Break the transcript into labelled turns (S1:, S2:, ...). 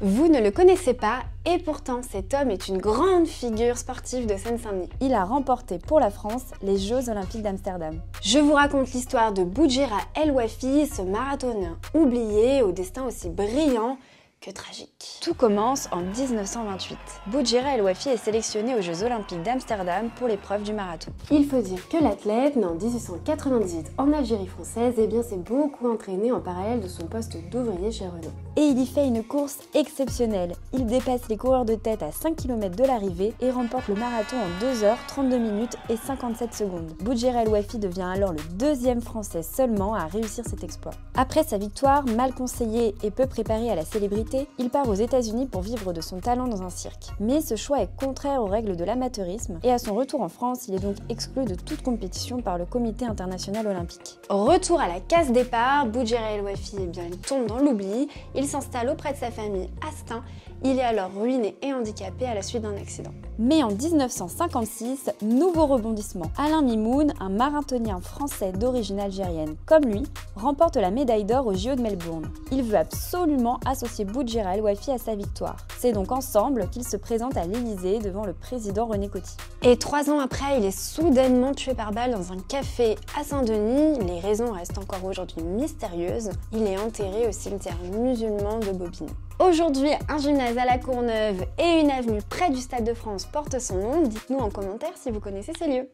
S1: Vous ne le connaissez pas et pourtant cet homme est une grande figure sportive de Seine-Saint-Denis.
S2: Il a remporté pour la France les Jeux Olympiques d'Amsterdam.
S1: Je vous raconte l'histoire de Boudjera El Ouafi, ce marathonien oublié au destin aussi brillant que tragique.
S2: Tout commence en 1928. Boudjera El Ouafi est sélectionné aux Jeux Olympiques d'Amsterdam pour l'épreuve du marathon.
S1: Il faut dire que l'athlète, né en 1898 en Algérie française, s'est beaucoup entraîné en parallèle de son poste d'ouvrier chez Renault.
S2: Et il y fait une course exceptionnelle. Il dépasse les coureurs de tête à 5 km de l'arrivée et remporte le marathon en 2 heures, 32 minutes et 57 secondes. Boudjera El Ouafi devient alors le deuxième Français seulement à réussir cet exploit. Après sa victoire, mal conseillé et peu préparé à la célébrité, il part aux États-Unis pour vivre de son talent dans un cirque. Mais ce choix est contraire aux règles de l'amateurisme et à son retour en France, il est donc exclu de toute compétition par le Comité international olympique.
S1: Retour à la case départ, Boudjera El Ouafi il tombe dans l'oubli, il s'installe auprès de sa famille à Stein. Il est alors ruiné et handicapé à la suite d'un accident.
S2: Mais en 1956, nouveau rebondissement. Alain Mimoun, un marathonien français d'origine algérienne comme lui, remporte la médaille d'or aux JO de Melbourne. Il veut absolument associer Boudjera El Ouafi à sa victoire. C'est donc ensemble qu'il se présente à l'Élysée devant le président René Coty.
S1: Et 3 ans après, il est soudainement tué par balle dans un café à Saint-Denis. Les raisons restent encore aujourd'hui mystérieuses. Il est enterré au cimetière musulman de Bobigny. Aujourd'hui, un gymnase à la Courneuve et une avenue près du Stade de France portent son nom. Dites-nous en commentaire si vous connaissez ces lieux.